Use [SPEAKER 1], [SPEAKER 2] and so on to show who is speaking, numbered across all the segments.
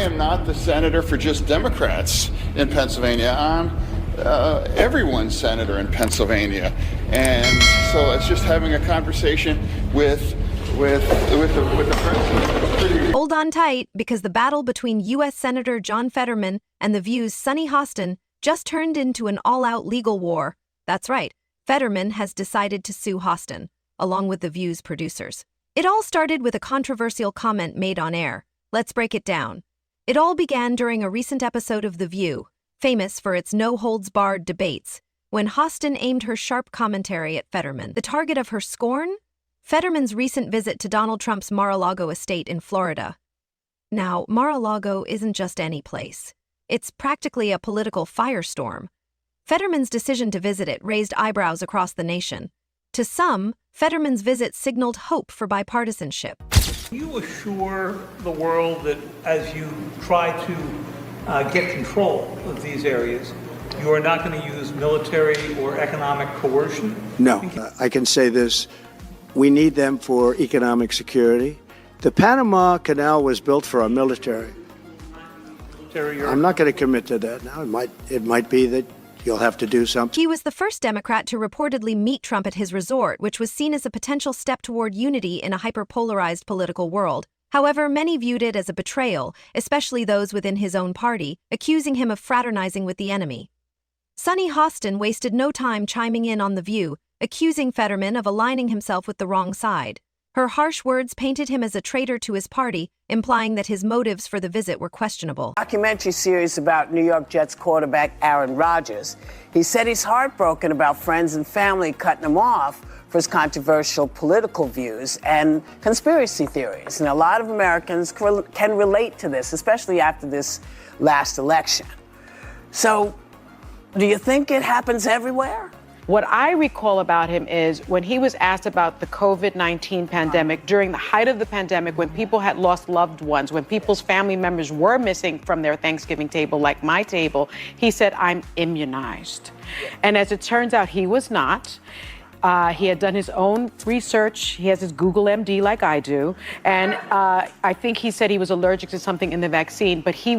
[SPEAKER 1] am not the senator for just Democrats in Pennsylvania. I'm everyone's senator in Pennsylvania. And so it's just having a conversation with the president.
[SPEAKER 2] Hold on tight, because the battle between U.S. Senator John Fetterman and The View's Sunny Hostin just turned into an all-out legal war. That's right, Fetterman has decided to sue Hostin, along with The View's producers. It all started with a controversial comment made on air. Let's break it down. It all began during a recent episode of The View, famous for its no-holds-barred debates, when Hostin aimed her sharp commentary at Fetterman. The target of her scorn? Fetterman's recent visit to Donald Trump's Mar-a-Lago estate in Florida. Now, Mar-a-Lago isn't just any place. It's practically a political firestorm. Fetterman's decision to visit it raised eyebrows across the nation. To some, Fetterman's visit signaled hope for bipartisanship.
[SPEAKER 3] You assure the world that as you try to get control of these areas, you are not going to use military or economic coercion?
[SPEAKER 4] No, I can say this. We need them for economic security. The Panama Canal was built for our military. I'm not going to commit to that now. It might be that you'll have to do something.
[SPEAKER 2] He was the first Democrat to reportedly meet Trump at his resort, which was seen as a potential step toward unity in a hyper-polarized political world. However, many viewed it as a betrayal, especially those within his own party, accusing him of fraternizing with the enemy. Sunny Hostin wasted no time chiming in on The View, accusing Fetterman of aligning himself with the wrong side. Her harsh words painted him as a traitor to his party, implying that his motives for the visit were questionable.
[SPEAKER 5] Documentary series about New York Jets quarterback Aaron Rodgers. He said he's heartbroken about friends and family cutting him off for his controversial political views and conspiracy theories. And a lot of Americans can relate to this, especially after this last election. So, do you think it happens everywhere?
[SPEAKER 6] What I recall about him is when he was asked about the COVID-19 pandemic, during the height of the pandemic, when people had lost loved ones, when people's family members were missing from their Thanksgiving table, like my table, he said, "I'm immunized." And as it turns out, he was not. He had done his own research. He has his Google MD like I do. And I think he said he was allergic to something in the vaccine, but he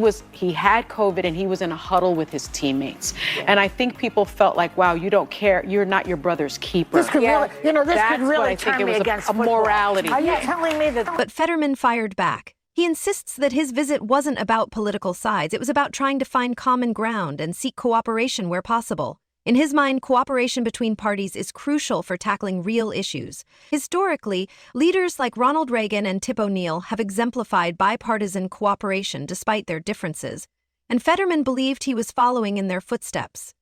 [SPEAKER 6] had COVID and he was in a huddle with his teammates. And I think people felt like, wow, you don't care. You're not your brother's keeper.
[SPEAKER 7] This could really turn me against
[SPEAKER 6] a morality.
[SPEAKER 7] Are you telling me that?
[SPEAKER 2] But Fetterman fired back. He insists that his visit wasn't about political sides. It was about trying to find common ground and seek cooperation where possible. In his mind, cooperation between parties is crucial for tackling real issues. Historically, leaders like Ronald Reagan and Tip O'Neill have exemplified bipartisan cooperation despite their differences, and Fetterman believed he was following in their footsteps.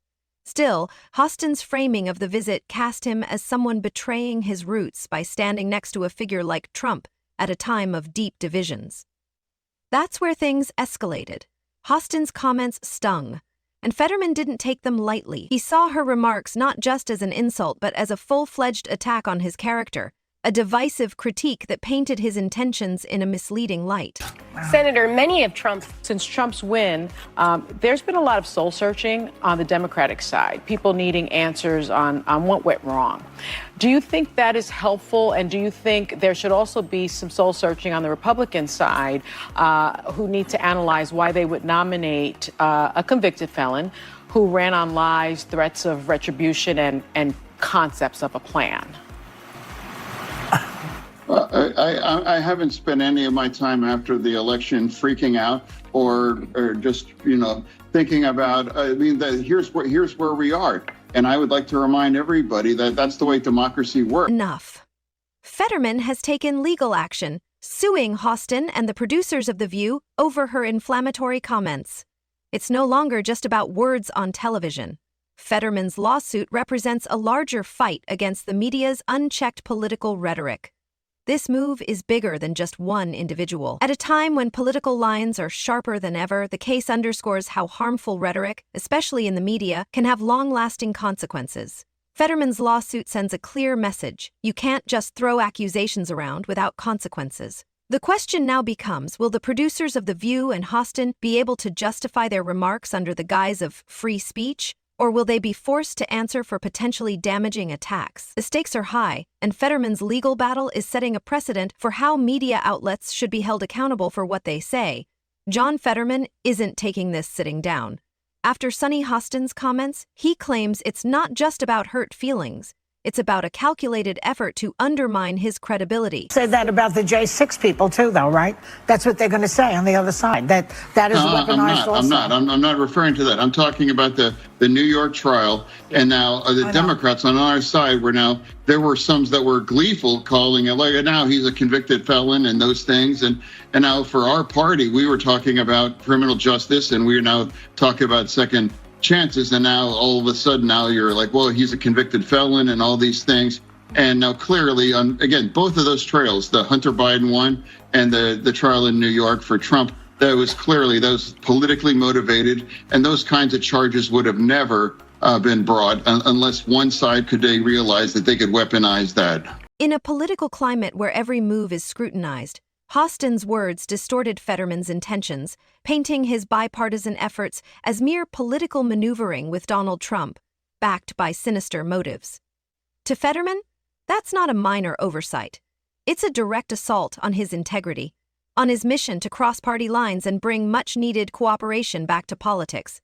[SPEAKER 2] Still, Hostin's framing of the visit cast him as someone betraying his roots by standing next to a figure like Trump at a time of deep divisions. That's where things escalated. Hostin's comments stung. And Fetterman didn't take them lightly. He saw her remarks not just as an insult, but as a full-fledged attack on his character, a divisive critique that painted his intentions in a misleading light.
[SPEAKER 8] Senator, many of
[SPEAKER 6] Since Trump's win, there's been a lot of soul-searching on the Democratic side, people needing answers on what went wrong. Do you think that is helpful, and do you think there should also be some soul-searching on the Republican side who need to analyze why they would nominate a convicted felon who ran on lies, threats of retribution, and concepts of a plan?
[SPEAKER 1] I haven't spent any of my time after the election freaking out or just, thinking about, here's where we are. And I would like to remind everybody that that's the way democracy works.
[SPEAKER 2] Enough. Fetterman has taken legal action, suing Hostin and the producers of The View over her inflammatory comments. It's no longer just about words on television. Fetterman's lawsuit represents a larger fight against the media's unchecked political rhetoric. This move is bigger than just one individual. At a time when political lines are sharper than ever, the case underscores how harmful rhetoric, especially in the media, can have long-lasting consequences. Fetterman's lawsuit sends a clear message. You can't just throw accusations around without consequences. The question now becomes, will the producers of The View and Hostin be able to justify their remarks under the guise of free speech? Or will they be forced to answer for potentially damaging attacks? The stakes are high, and Fetterman's legal battle is setting a precedent for how media outlets should be held accountable for what they say. John Fetterman isn't taking this sitting down. After Sonny Hostin's comments, he claims it's not just about hurt feelings. It's about a calculated effort to undermine his credibility.
[SPEAKER 7] Say that about the J6 people too, though, right? That's what they're going to say on the other side. That is weaponized also.
[SPEAKER 1] I'm not referring to that. I'm talking about the New York trial, and now the Democrats on our side there were some that were gleeful, calling it like now he's a convicted felon and those things, and now for our party we were talking about criminal justice, and we're now talking about second chances, and now all of a sudden now you're like, well, he's a convicted felon and all these things. And now clearly, again, both of those trials, the Hunter Biden one and the trial in New York for Trump, that was politically motivated, and those kinds of charges would have never been brought unless one side could realize that they could weaponize that.
[SPEAKER 2] In a political climate where every move is scrutinized, Hostin's words distorted Fetterman's intentions, painting his bipartisan efforts as mere political maneuvering with Donald Trump, backed by sinister motives. To Fetterman, that's not a minor oversight. It's a direct assault on his integrity, on his mission to cross party lines and bring much-needed cooperation back to politics.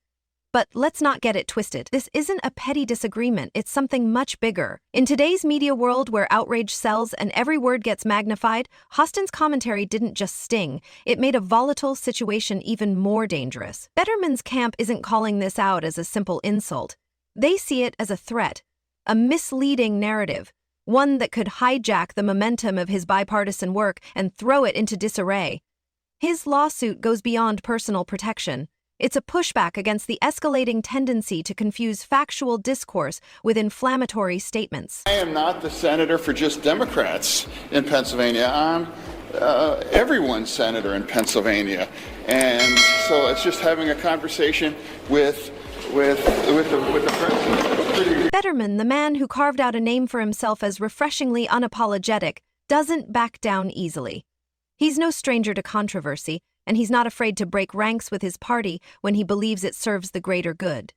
[SPEAKER 2] But let's not get it twisted. This isn't a petty disagreement, it's something much bigger. In today's media world where outrage sells and every word gets magnified, Hostin's commentary didn't just sting, it made a volatile situation even more dangerous. Fetterman's camp isn't calling this out as a simple insult. They see it as a threat, a misleading narrative, one that could hijack the momentum of his bipartisan work and throw it into disarray. His lawsuit goes beyond personal protection. It's a pushback against the escalating tendency to confuse factual discourse with inflammatory statements.
[SPEAKER 1] I am not the senator for just Democrats in Pennsylvania. I'm everyone's senator in Pennsylvania. And so it's just having a conversation with the president.
[SPEAKER 2] Fetterman, the man who carved out a name for himself as refreshingly unapologetic, doesn't back down easily. He's no stranger to controversy, and he's not afraid to break ranks with his party when he believes it serves the greater good.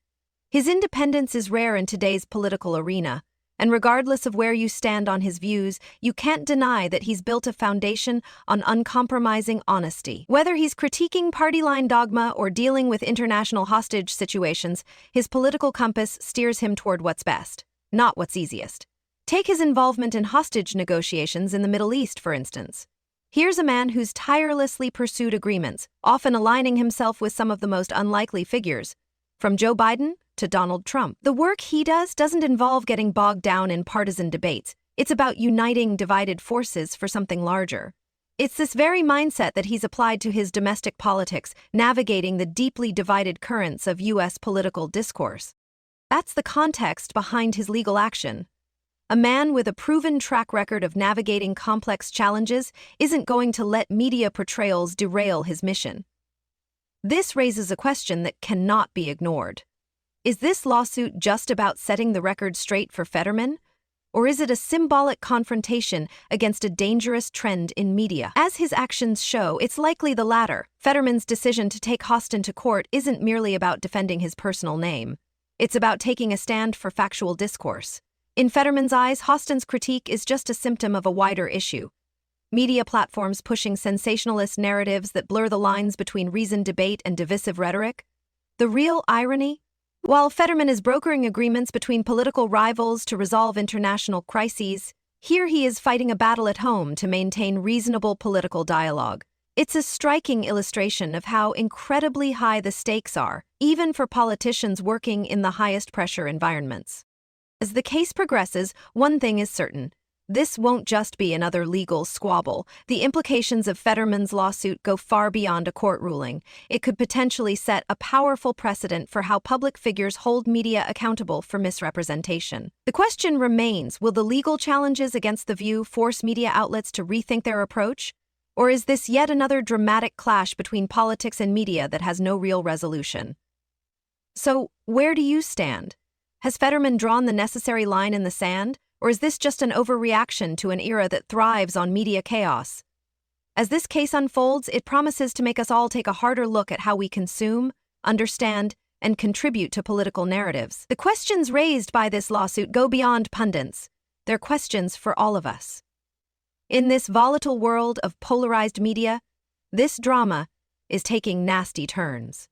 [SPEAKER 2] His independence is rare in today's political arena, and regardless of where you stand on his views, you can't deny that he's built a foundation on uncompromising honesty. Whether he's critiquing party-line dogma or dealing with international hostage situations, his political compass steers him toward what's best, not what's easiest. Take his involvement in hostage negotiations in the Middle East, for instance. Here's a man who's tirelessly pursued agreements, often aligning himself with some of the most unlikely figures, from Joe Biden to Donald Trump. The work he does doesn't involve getting bogged down in partisan debates. It's about uniting divided forces for something larger. It's this very mindset that he's applied to his domestic politics, navigating the deeply divided currents of U.S. political discourse. That's the context behind his legal action. A man with a proven track record of navigating complex challenges isn't going to let media portrayals derail his mission. This raises a question that cannot be ignored. Is this lawsuit just about setting the record straight for Fetterman? Or is it a symbolic confrontation against a dangerous trend in media? As his actions show, it's likely the latter. Fetterman's decision to take Hostin to court isn't merely about defending his personal name. It's about taking a stand for factual discourse. In Fetterman's eyes, Hostin's critique is just a symptom of a wider issue. Media platforms pushing sensationalist narratives that blur the lines between reasoned debate and divisive rhetoric. The real irony? While Fetterman is brokering agreements between political rivals to resolve international crises, here he is fighting a battle at home to maintain reasonable political dialogue. It's a striking illustration of how incredibly high the stakes are, even for politicians working in the highest pressure environments. As the case progresses, one thing is certain. This won't just be another legal squabble. The implications of Fetterman's lawsuit go far beyond a court ruling. It could potentially set a powerful precedent for how public figures hold media accountable for misrepresentation. The question remains, will the legal challenges against The View force media outlets to rethink their approach? Or is this yet another dramatic clash between politics and media that has no real resolution? So, where do you stand? Has Fetterman drawn the necessary line in the sand? Or is this just an overreaction to an era that thrives on media chaos? As this case unfolds, it promises to make us all take a harder look at how we consume, understand, and contribute to political narratives. The questions raised by this lawsuit go beyond pundits. They're questions for all of us. In this volatile world of polarized media, this drama is taking nasty turns.